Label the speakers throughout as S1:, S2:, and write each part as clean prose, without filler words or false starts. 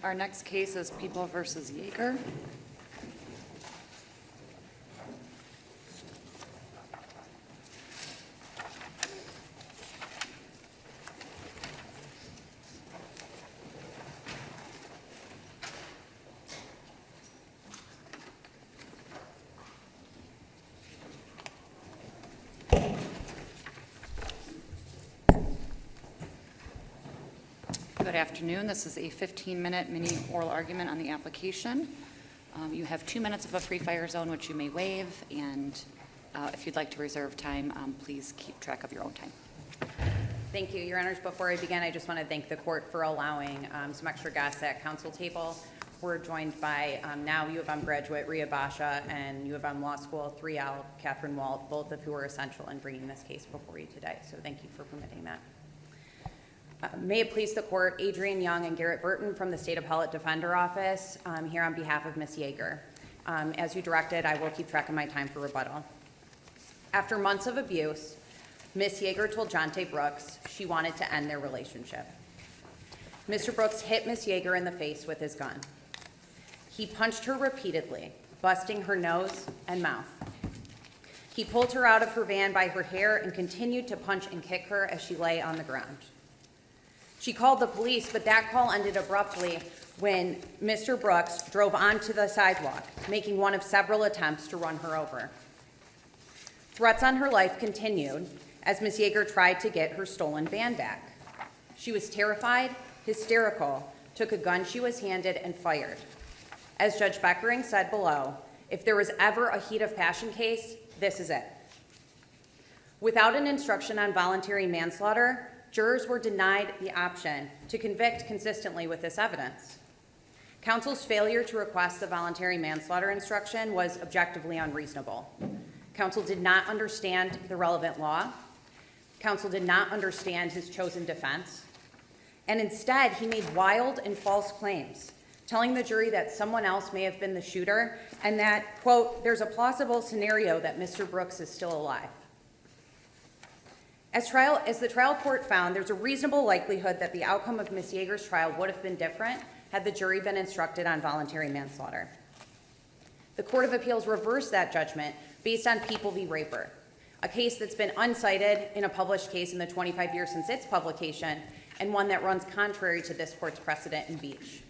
S1: Our next case is People versus Yeager. Good afternoon. This is a 15-minute mini oral argument on the application. You have 2 minutes of a free fire zone, which you may waive, and if you'd like to reserve time, please keep track of your own time.
S2: Thank you, Your Honors. Before I begin, I just want to thank the court for allowing some extra gas at council table. We're joined by now U of M graduate Ria Basha and U of M Law School 3L Catherine Walt, both of who are essential in bringing this case before you today. So thank you for permitting that. May it please the court, Adrian Young and Garrett Burton from the State Appellate Defender Office here on behalf of Ms. Yeager. As you directed, I will keep track of my time for rebuttal. After months of abuse, Ms. Yeager told Jonte Brooks she wanted to end their relationship. Mr. Brooks hit Ms. Yeager in the face with his gun. He punched her repeatedly, busting her nose and mouth. He pulled her out of her van by her hair and continued to punch and kick her as she lay on the ground. She called the police, but that call ended abruptly when Mr. Brooks drove onto the sidewalk, making one of several attempts to run her over. Threats on her life continued as Ms. Yeager tried to get her stolen van back. She was terrified, hysterical, took a gun she was handed, and fired. As Judge Beckering said below, if there was ever a heat of passion case, this is it. Without an instruction on voluntary manslaughter, jurors were denied the option to convict consistently with this evidence. Counsel's failure to request the voluntary manslaughter instruction was objectively unreasonable. Counsel did not understand the relevant law. Counsel did not understand his chosen defense. And instead, he made wild and false claims, telling the jury that someone else may have been the shooter and that, quote, there's a plausible scenario that Mr. Brooks is still alive. As the trial court found, there's a reasonable likelihood that the outcome of Ms. Yeager's trial would have been different had the jury been instructed on voluntary manslaughter. The Court of Appeals reversed that judgment based on People v. Raper, a case that's been uncited in a published case in the 25 years since its publication, and one that runs contrary to this court's precedent in Beach.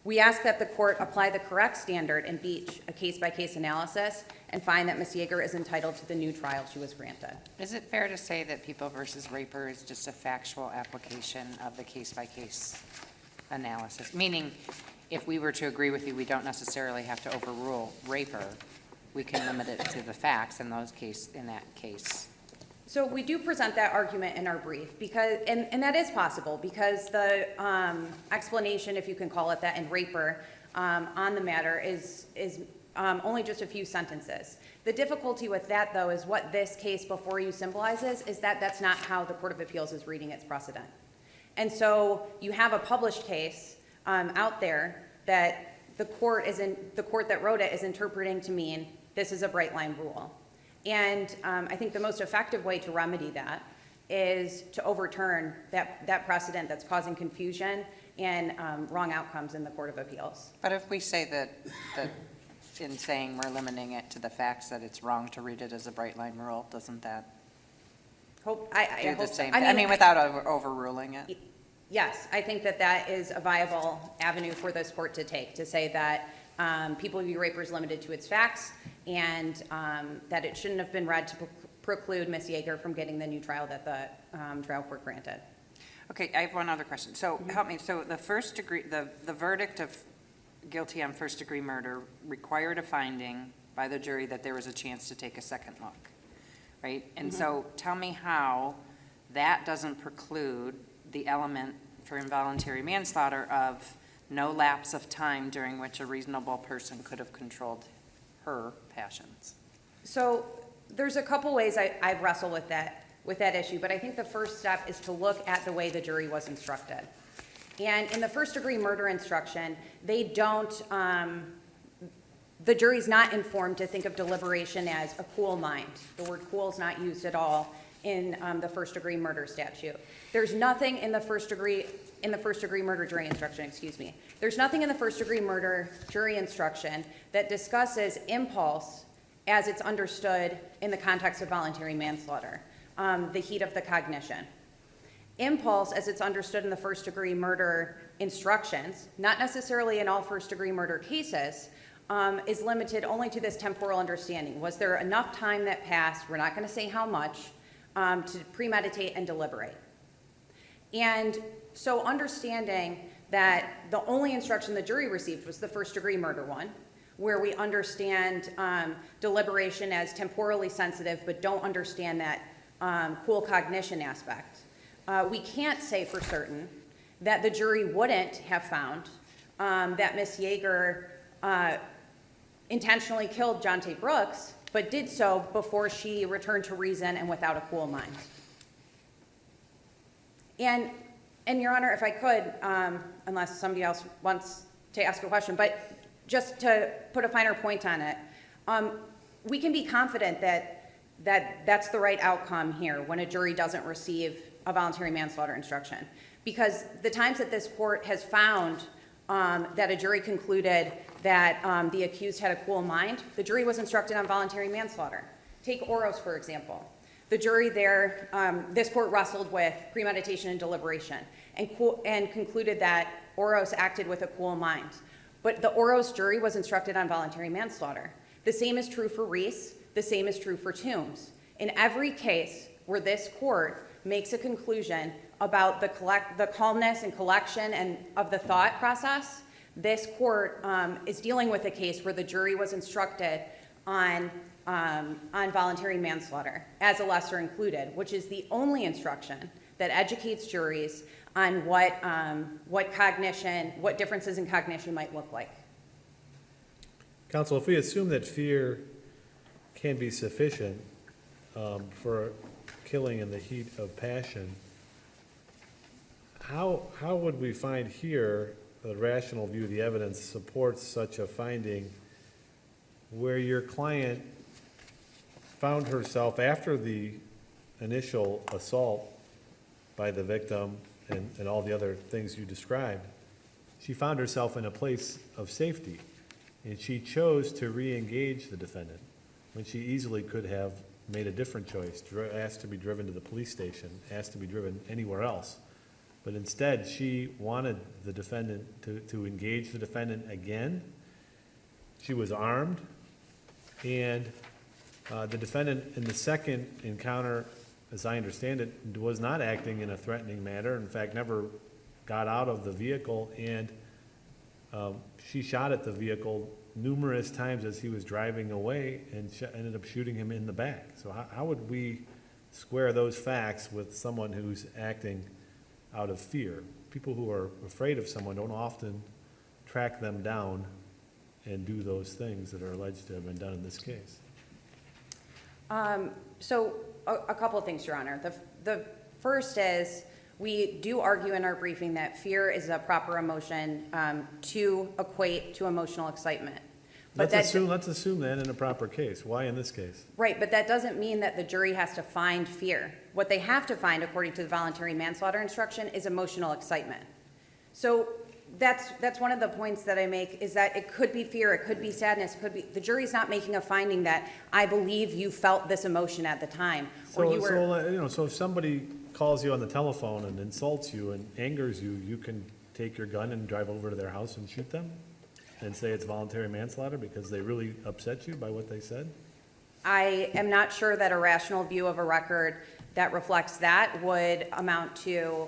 S2: We ask that the court apply the correct standard in Beach, a case-by-case analysis, and find that Ms. Yeager is entitled to the new trial she was granted.
S3: Is it fair to say that People versus Raper is just a factual application of the case-by-case analysis? Meaning, if we were to agree with you, we don't necessarily have to overrule Raper. We can limit it to the facts in that case.
S2: So we do present that argument in our brief, because, and that is possible, because the explanation, if you can call it that, in Raper on the matter is only just a few sentences. The difficulty with that, though, is what this case before you symbolizes is that that's not how the Court of Appeals is reading its precedent. And so you have a published case out there that the court that wrote it is interpreting to mean this is a bright line rule. And I think the most effective way to remedy that is to overturn that precedent that's causing confusion and wrong outcomes in the Court of Appeals.
S3: But if we say that in saying we're limiting it to the facts that it's wrong to read it as a bright line rule, doesn't that do the same thing? I mean, without overruling it?
S2: Yes, I think that is a viable avenue for this court to take, to say that People v. Raper is limited to its facts, and that it shouldn't have been read to preclude Ms. Yeager from getting the new trial that the trial court granted.
S3: Okay, I have one other question. So help me. So the first degree, the verdict of guilty on first degree murder required a finding by the jury that there was a chance to take a second look, right? And so tell me how that doesn't preclude the element for involuntary manslaughter of no lapse of time during which a reasonable person could have controlled her passions.
S2: So there's a couple ways I wrestle with that issue, but I think the first step is to look at the way the jury was instructed. And in the first degree murder instruction, they don't, the jury's not informed to think of deliberation as a cool mind. The word cool is not used at all in the first degree murder statute. There's nothing in the first degree in the first-degree murder jury instruction, excuse me. There's nothing in the first-degree murder jury instruction that discusses impulse as it's understood in the context of voluntary manslaughter, the heat of the cognition. Impulse, as it's understood in the first-degree murder instructions, not necessarily in all first-degree murder cases, is limited only to this temporal understanding. Was there enough time that passed, we're not going to say how much, to premeditate and deliberate? And so understanding that the only instruction the jury received was the first-degree murder one, where we understand deliberation as temporally sensitive but don't understand that cool cognition aspect. We can't say for certain that the jury wouldn't have found that Ms. Yeager intentionally killed Jonte Brooks, but did so before she returned to reason and without a cool mind. And Your Honor, if I could, unless somebody else wants to ask a question, but just to put a finer point on it, we can be confident that that's the right outcome here when a jury doesn't receive a voluntary manslaughter instruction. Because the times that this court has found that a jury concluded that the accused had a cool mind, the jury was instructed on voluntary manslaughter. Take Oros, for example. The jury there, this court wrestled with premeditation and deliberation and concluded that Oros acted with a cool mind. But the Oros jury was instructed on voluntary manslaughter. The same is true for Reese. The same is true for Toombs. In every case where this court makes a conclusion about the calmness and collection and of the thought process, this court is dealing with a case where the jury was instructed on voluntary manslaughter as a lesser included, which is the only instruction that educates juries on what differences in cognition might look like.
S4: Counsel, if we assume that fear can be sufficient for killing in the heat of passion, how would we find here the rational view of the evidence supports such a finding where your client found herself after the initial assault by the victim and all the other things you described, she found herself in a place of safety, and she chose to re-engage the defendant when she easily could have made a different choice, asked to be driven to the police station, asked to be driven anywhere else. But instead, she wanted the defendant to engage the defendant again. She was armed, and the defendant in the second encounter, as I understand it, was not acting in a threatening manner. In fact, never got out of the vehicle, and she shot at the vehicle numerous times as he was driving away and ended up shooting him in the back. So how would we square those facts with someone who's acting out of fear? People who are afraid of someone don't often track them down and do those things that are alleged to have been done in this case.
S2: So a couple of things, Your Honor. The first is we do argue in our briefing that fear is a proper emotion to equate to emotional excitement. But
S4: Let's assume that in a proper case. Why in this case?
S2: Right, but that doesn't mean that the jury has to find fear. What they have to find, according to the voluntary manslaughter instruction, is emotional excitement. So that's one of the points that I make, is that it could be fear, it could be sadness, it could be, the jury's not making a finding that I believe you felt this emotion at the time, or you were.
S4: So if somebody calls you on the telephone and insults you and angers you, you can take your gun and drive over to their house and shoot them and say it's voluntary manslaughter because they really upset you by what they said?
S2: I am not sure that a rational view of a record that reflects that would amount to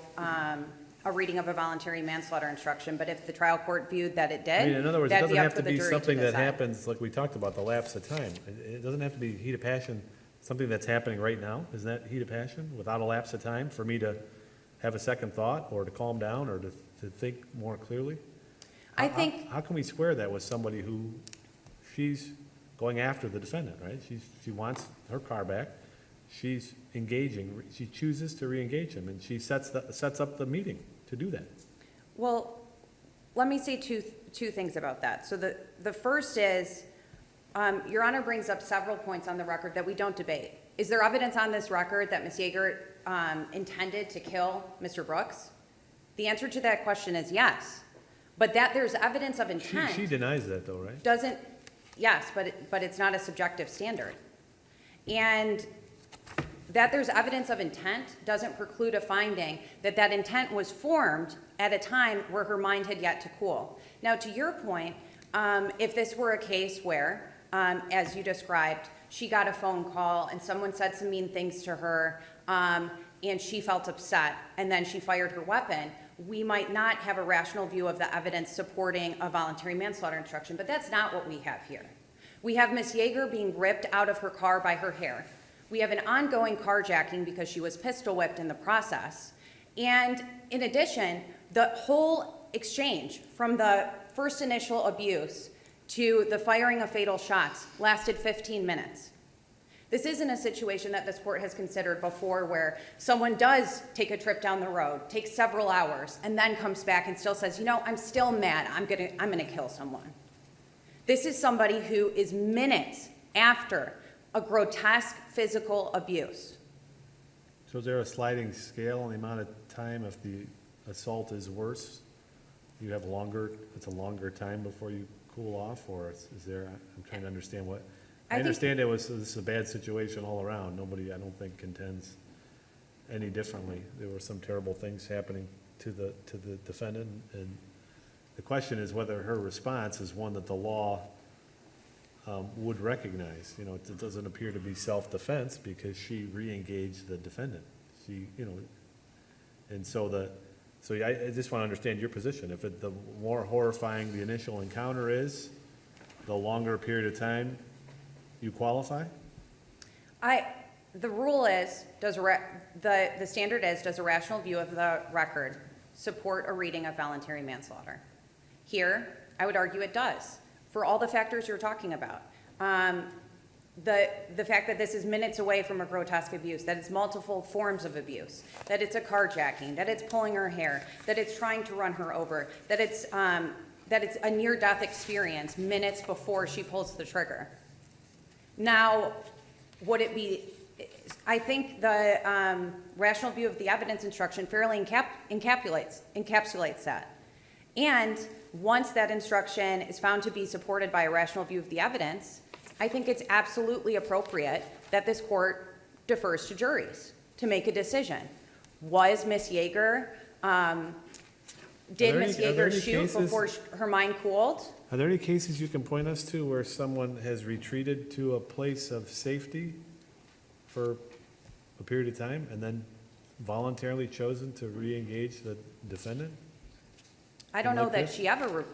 S2: a reading of a voluntary manslaughter instruction, but if the trial court viewed that it did,
S4: I mean, in other words, it
S2: that'd
S4: doesn't
S2: be up
S4: have
S2: for
S4: to
S2: the
S4: be
S2: jury
S4: something
S2: to
S4: that
S2: decide.
S4: happens, like we talked about, the lapse of time. It doesn't have to be heat of passion, something that's happening right now. Isn't that heat of passion without a lapse of time for me to have a second thought or to calm down or to think more clearly?
S2: I think,
S4: How can we square that with somebody who, she's going after the defendant, right? She wants her car back. She's engaging. She chooses to re-engage him, and she sets up the meeting to do that.
S2: well, let me say two things about that. So the first is, Your Honor brings up several points on the record that we don't debate. Is there evidence on this record that Ms. Yeager intended to kill Mr. Brooks? The answer to that question is yes. But that there's evidence of intent.
S4: She denies that though, right?
S2: Doesn't, yes, but it's not a subjective standard. And that there's evidence of intent doesn't preclude a finding that that intent was formed at a time where her mind had yet to cool. Now, to your point, if this were a case where, as you described, she got a phone call and someone said some mean things to her, and she felt upset, and then she fired her weapon, we might not have a rational view of the evidence supporting a voluntary manslaughter instruction, but that's not what we have here. We have Ms. Yeager being ripped out of her car by her hair. We have an ongoing carjacking because she was pistol whipped in the process. And in addition, the whole exchange from the first initial abuse to the firing of fatal shots lasted 15 minutes. This isn't a situation that this court has considered before where someone does take a trip down the road, takes several hours, and then comes back and still says, you know, I'm still mad, I'm gonna kill someone. This is somebody who is minutes after a grotesque physical abuse.
S4: So is there a sliding scale on the amount of time if the assault is worse? You have longer, it's a longer time before you cool off, or is there, I'm trying to understand what, I understand this is a bad situation all around. Nobody, I don't think, contends any differently. There were some terrible things happening to the defendant, and the question is whether her response is one that the law would recognize. You know, it doesn't appear to be self-defense because she re-engaged the defendant. She, you know, and so I just want to understand your position. If the more horrifying the initial encounter is, the longer period of time you qualify?
S2: The rule is, the standard is, does a rational view of the record support a reading of voluntary manslaughter? Here, I would argue it does, for all the factors you're talking about. The fact that this is minutes away from a grotesque abuse, that it's multiple forms of abuse, that it's a carjacking, that it's pulling her hair, that it's trying to run her over, that it's a near-death experience minutes before she pulls the trigger. Now, would it be, I think the rational view of the evidence instruction fairly encapsulates that. And once that instruction is found to be supported by a rational view of the evidence, I think it's absolutely appropriate that this court defers to juries to make a decision. Was Ms. Yeager, did Ms. Yeager shoot before her mind cooled?
S4: Are there any cases you can point us to where someone has retreated to a place of safety for a period of time and then voluntarily chosen to re-engage the defendant?
S2: I don't know
S4: Like
S2: that
S4: this?
S2: she ever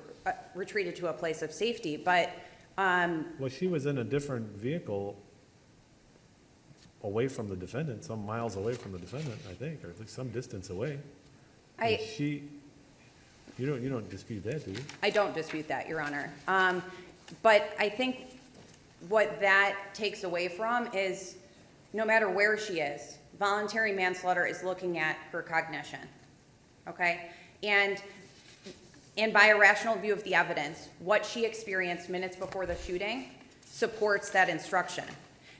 S2: retreated to a place of safety, but
S4: Well, she was in a different vehicle away from the defendant, some miles away from the defendant, I think, or at least some distance away. And you don't dispute that, do you?
S2: I don't dispute that, Your Honor. But I think what that takes away from is no matter where she is, voluntary manslaughter is looking at her cognition, okay? And by a rational view of the evidence, what she experienced minutes before the shooting supports that instruction.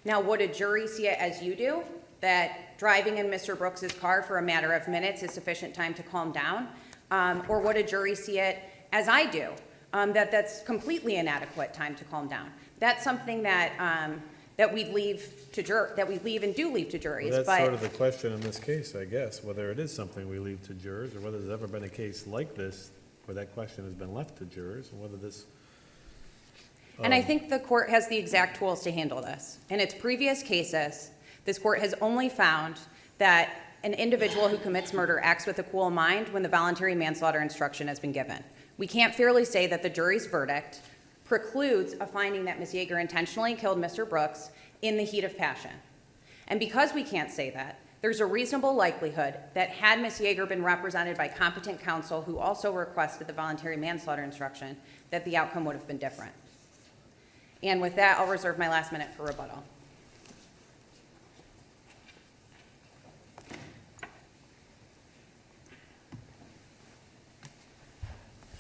S2: Now, would a jury see it as you do, that driving in Mr. Brooks's car for a matter of minutes is sufficient time to calm down? Or would a jury see it as I do, that that's completely inadequate time to calm down? That's something that we leave and do leave to juries.
S4: Well, that's sort of the question in this case, I guess, whether it is something we leave to jurors or whether there's ever been a case like this where that question has been left to jurors, and whether this...
S2: And I think the court has the exact tools to handle this. In its previous cases, this court has only found that an individual who commits murder acts with a cool mind when the voluntary manslaughter instruction has been given. We can't fairly say that the jury's verdict precludes a finding that Ms. Yeager intentionally killed Mr. Brooks in the heat of passion. And because we can't say that, there's a reasonable likelihood that had Ms. Yeager been represented by competent counsel who also requested the voluntary manslaughter instruction, that the outcome would have been different. And with that, I'll reserve my last minute for rebuttal.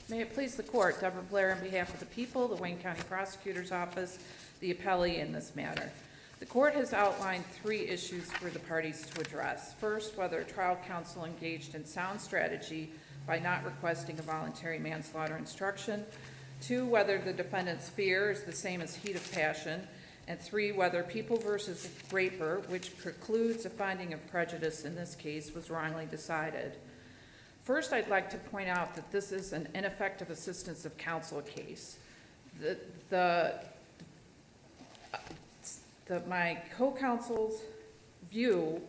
S5: May it please the court, Deborah Blair on behalf of the people, the Wayne County Prosecutor's Office, the appellee in this matter. The court has outlined 3 issues for the parties to address. First, whether trial counsel engaged in sound strategy by not requesting a voluntary manslaughter instruction. 2, whether the defendant's fear is the same as heat of passion. And 3, whether People versus Raper, which precludes a finding of prejudice in this case, was wrongly decided. First, I'd like to point out that this is an ineffective assistance of counsel case. My co-counsel's view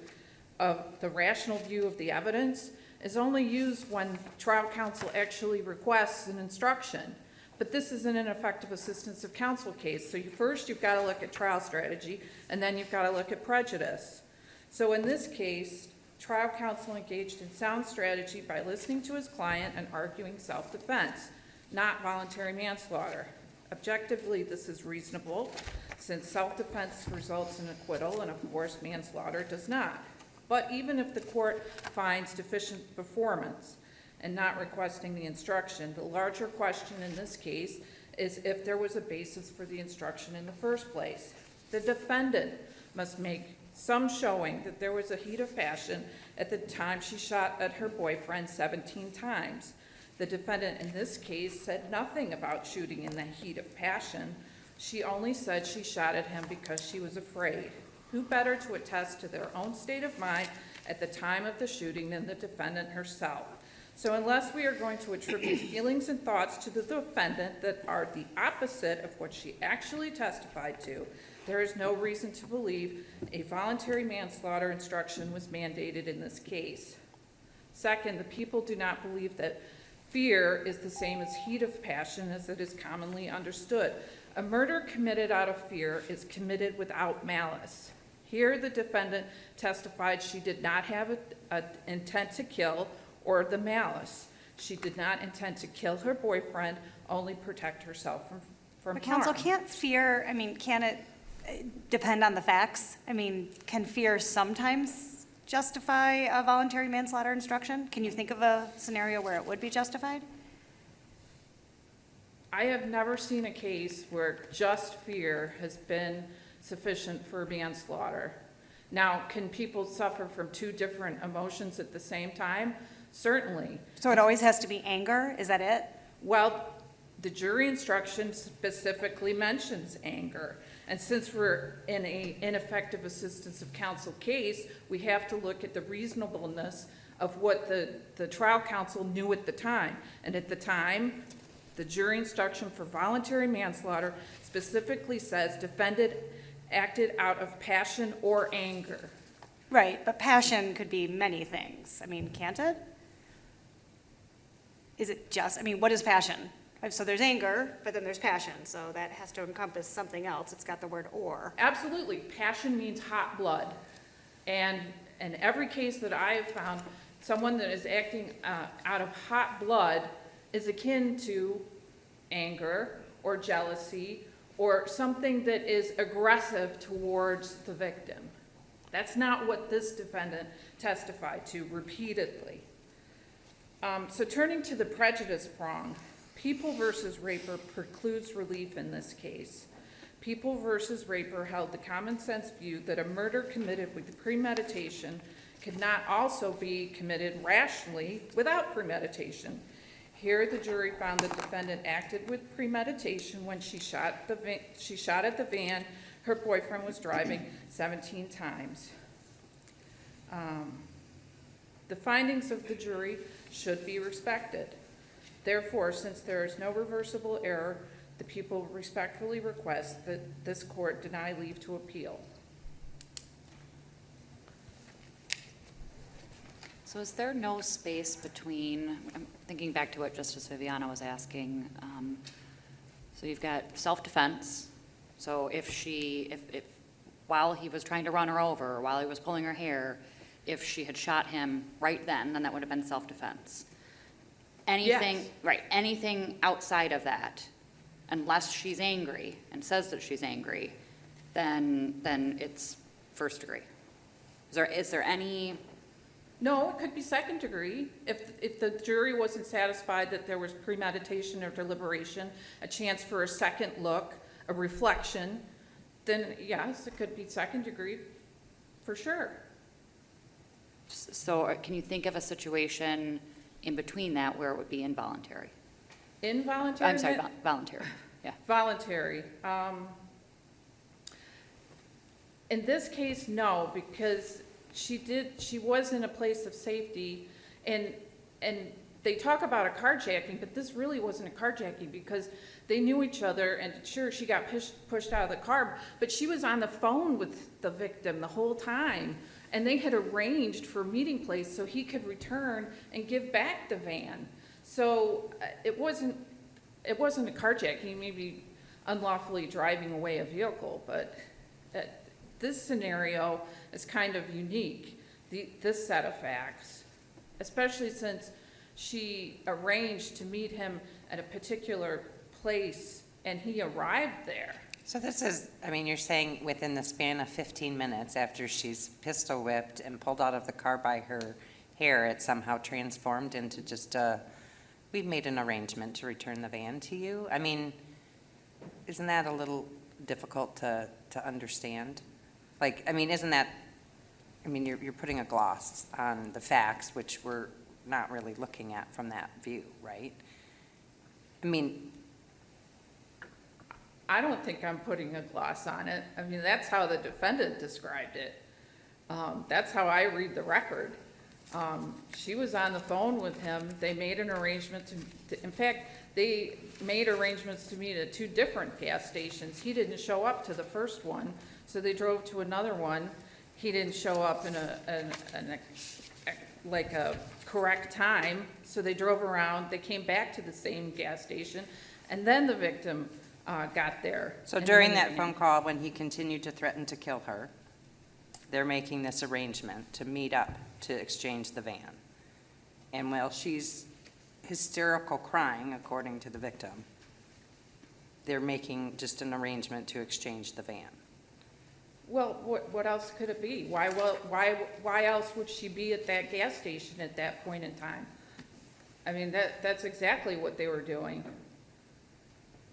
S5: of the rational view of the evidence is only used when trial counsel actually requests an instruction. But this is an ineffective assistance of counsel case. So first you've got to look at trial strategy, and then you've got to look at prejudice. So in this case, trial counsel engaged in sound strategy by listening to his client and arguing self-defense, not voluntary manslaughter. Objectively, this is reasonable, since self-defense results in acquittal, and of course manslaughter does not. But even if the court finds deficient performance and not requesting the instruction, the larger question in this case is if there was a basis for the instruction in the first place. The defendant must make some showing that there was a heat of passion at the time she shot at her boyfriend 17 times. The defendant in this case said nothing about shooting in the heat of passion. She only said she shot at him because she was afraid. Who better to attest to their own state of mind at the time of the shooting than the defendant herself? So unless we are going to attribute feelings and thoughts to the defendant that are the opposite of what she actually testified to, there is no reason to believe a voluntary manslaughter instruction was mandated in this case. Second, the people do not believe that fear is the same as heat of passion as it is commonly understood. A murder committed out of fear is committed without malice. Here, the defendant testified she did not have an intent to kill or the malice. She did not intend to kill her boyfriend, only protect herself from
S6: But counsel,
S5: harm.
S6: can't fear, can it depend on the facts? Can fear sometimes justify a voluntary manslaughter instruction? Can you think of a scenario where it would be justified?
S5: I have never seen a case where just fear has been sufficient for manslaughter. Now, can people suffer from two different emotions at the same time? Certainly.
S6: So it always has to be anger? Is that it?
S5: Well, the jury instruction specifically mentions anger. And since we're in an ineffective assistance of counsel case, we have to look at the reasonableness of what the trial counsel knew at the time. And at the time, the jury instruction for voluntary manslaughter specifically says defendant acted out of passion or anger.
S6: Right, but passion could be many things. Can't it? Is it just, what is passion? So there's anger, but then there's passion, so that has to encompass something else. It's got the word or.
S5: Absolutely. Passion means hot blood. And in every case that I have found, someone that is acting out of hot blood is akin to anger or jealousy or something that is aggressive towards the victim. That's not what this defendant testified to repeatedly. So turning to the prejudice prong, People versus Raper precludes relief in this case. People versus Raper held the common sense view that a murder committed with premeditation could not also be committed rationally without premeditation. Here, the jury found the defendant acted with premeditation when she shot at the van her boyfriend was driving 17 times. The findings of the jury should be respected. Therefore, since there is no reversible error, the people respectfully request that this court deny leave to appeal.
S1: So is there no space between, I'm thinking back to what Justice Viviano was asking, so you've got self-defense, so if while he was trying to run her over, or while he was pulling her hair, if she had shot him right then that would have been self-defense. Anything,
S5: Yes.
S1: right, anything outside of that, unless she's angry and says that she's angry, then it's first degree. Is there any?
S5: No, it could be second degree. If the jury wasn't satisfied that there was premeditation or deliberation, a chance for a second look, a reflection, then yes, it could be second degree for sure.
S1: So can you think of a situation in between that where it would be involuntary.
S5: Involuntary?
S1: I'm sorry, voluntary, yeah.
S5: Voluntary. In this case, no, because she was in a place of safety, and they talk about a carjacking, but this really wasn't a carjacking because they knew each other, and sure, she got pushed out of the car, but she was on the phone with the victim the whole time, and they had arranged for a meeting place so he could return and give back the van. So it wasn't a carjacking, maybe unlawfully driving away a vehicle, but this scenario is kind of unique, this set of facts, especially since she arranged to meet him at a particular place and he arrived there.
S3: So this is, I mean, you're saying within the span of 15 minutes after she's pistol whipped and pulled out of the car by her hair, it somehow transformed into just we've made an arrangement to return the van to you? I mean, isn't that a little difficult to understand? Like, I mean, isn't that, I mean, you're putting a gloss on the facts, which we're not really looking at from that view, right? I mean,
S5: I don't think I'm putting a gloss on it. I mean, that's how the defendant described it. That's how I read the record. She was on the phone with him. They made an arrangement in fact, they made arrangements to meet at 2 different gas stations. He didn't show up to the first one, so they drove to another one. He didn't show up in a correct time, so they drove around. They came back to the same gas station, and then the victim got there.
S3: so
S5: in the
S3: during that
S5: evening.
S3: phone call, when he continued to threaten to kill her, they're making this arrangement to meet up to exchange the van. And while she's hysterical crying, according to the victim, they're making just an arrangement to exchange the van.
S5: Well, what else could it be? Why else would she be at that gas station at that point in time? I mean, that's exactly what they were doing.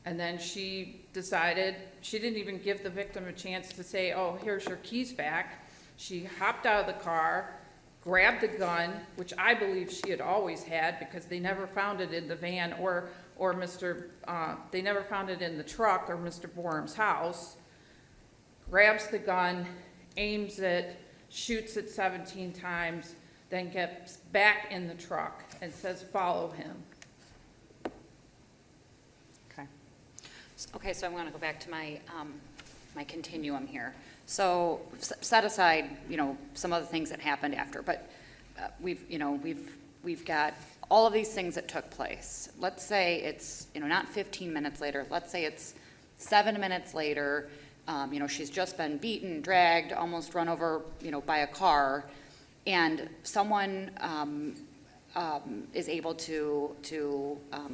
S5: And then she decided, she didn't even give the victim a chance to say, oh, here's your keys back. She hopped out of the car, grabbed the gun, which I believe she had always had because they never found it in the van they never found it in the truck or Mr. Borum's house. Grabs the gun, aims it, shoots it 17 times, then gets back in the truck and says, follow him.
S3: Okay.
S1: Okay, so I'm going to go back to my, my continuum here. So set aside, some of the things that happened after, but we've got all of these things that took place. Let's say it's, not 15 minutes later. Let's say it's 7 minutes later. She's just been beaten, dragged, almost run over, by a car, and someone is able to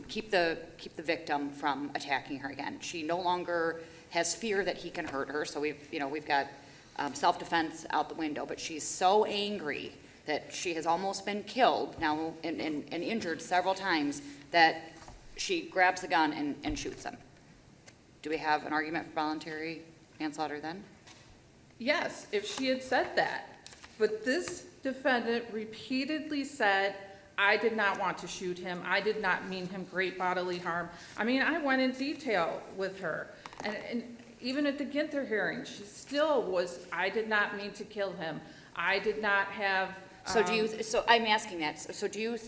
S1: keep the victim from attacking her again. She no longer has fear that he can hurt her, so we've got self-defense out the window, but she's so angry that she has almost been killed now and injured several times that she grabs the gun and shoots him. Do we have an argument for voluntary manslaughter then?
S5: Yes, if she had said that. But this defendant repeatedly said, I did not want to shoot him. I did not mean him great bodily harm. I mean, I went in detail with her. And even at the Ginther hearing, she still was, I did not mean to kill him. I did not have.
S1: So I'm asking that. So do you,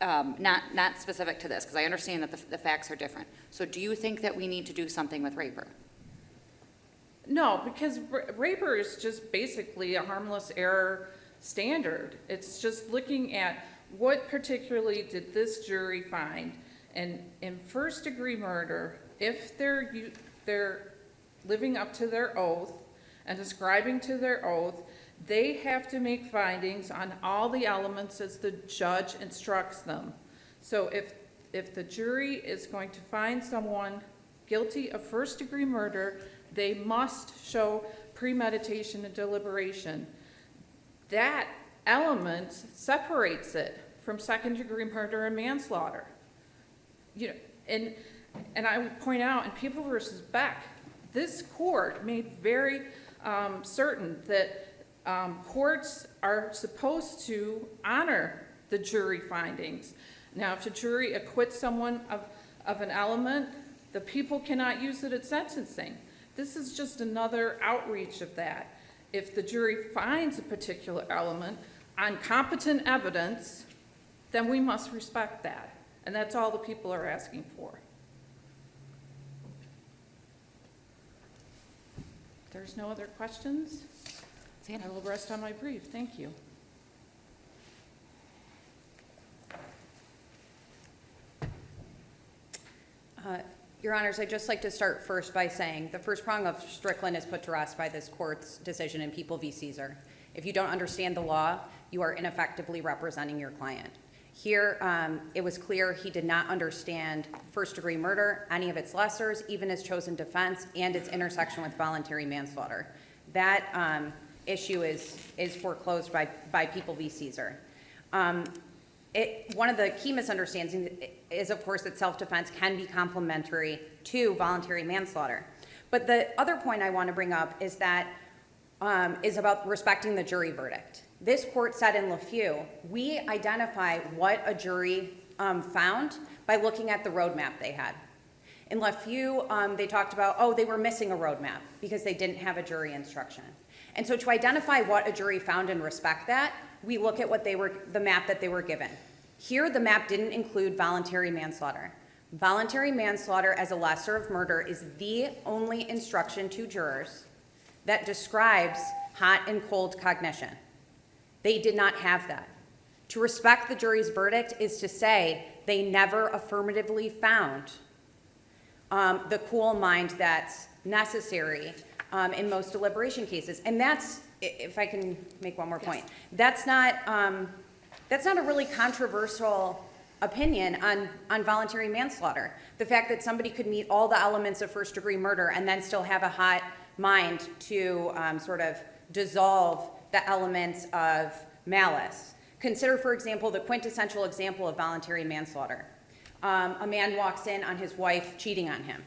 S1: not specific to this, because I understand that the facts are different. So do you think that we need to do something with Raper?
S5: No, because Raper is just basically a harmless error standard. It's just looking at what particularly did this jury find. And in first-degree murder, if they're living up to their oath and describing to their oath, they have to make findings on all the elements as the judge instructs them. So if the jury is going to find someone guilty of first-degree murder, they must show premeditation and deliberation. That element separates it from second-degree murder and manslaughter. And I would point out in People v. Beck, this court made very certain that courts are supposed to honor the jury findings. Now, if the jury acquits someone of an element, the people cannot use it at sentencing. This is just another outreach of that. If the jury finds a particular element on competent evidence, then we must respect that. And that's all the people are asking for. If there's no other questions, I will rest on my brief. Thank you.
S2: Your Honors, I'd just like to start first by saying the first prong of Strickland is put to rest by this court's decision in People v. Yeager. If you don't understand the law, you are ineffectively representing your client. Here, it was clear he did not understand first-degree murder, any of its lessers, even his chosen defense, and its intersection with voluntary manslaughter. That issue is foreclosed by People v. Yeager. One of the key misunderstandings is, of course, that self-defense can be complementary to voluntary manslaughter. But the other point I want to bring up is that is about respecting the jury verdict. This court said in LaFew, we identify what a jury found by looking at the roadmap they had. In LaFew, they talked about, oh, they were missing a roadmap because they didn't have a jury instruction. And so to identify what a jury found and respect that, we look at what the map that they were given. Here, the map didn't include voluntary manslaughter. Voluntary manslaughter as a lesser of murder is the only instruction to jurors that describes hot and cold cognition. They did not have that. To respect the jury's verdict is to say they never affirmatively found the cool mind that's necessary in most deliberation cases. And that's, if I can make one more point, that's not a really controversial opinion on voluntary manslaughter. The fact that somebody could meet all the elements of first-degree murder and then still have a hot mind to sort of dissolve the elements of malice. Consider, for example, the quintessential example of voluntary manslaughter. A man walks in on his wife cheating on him.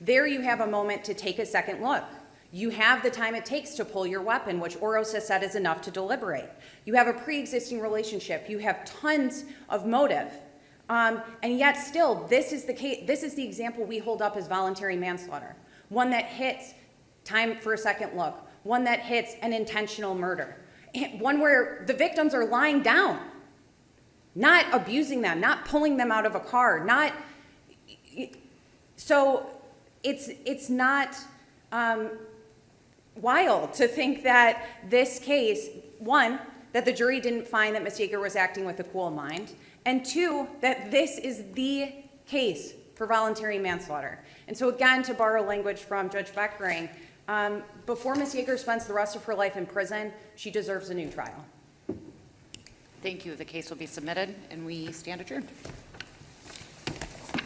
S2: There you have a moment to take a second look. You have the time it takes to pull your weapon, which Oros has said is enough to deliberate. You have a pre-existing relationship. You have tons of motive. And yet still, this is the case. This is the example we hold up as voluntary manslaughter. One that hits time for a second look. One that hits an intentional murder. One where the victims are lying down, not abusing them, not pulling them out of a car, not. So it's not wild to think that this case, one, that the jury didn't find that Ms. Yeager was acting with a cool mind, and two, that this is the case for voluntary manslaughter. And so again, to borrow language from Judge Beckering, before Ms. Yeager spends the rest of her life in prison, she deserves a new trial.
S1: Thank you. The case will be submitted, and we stand adjourned.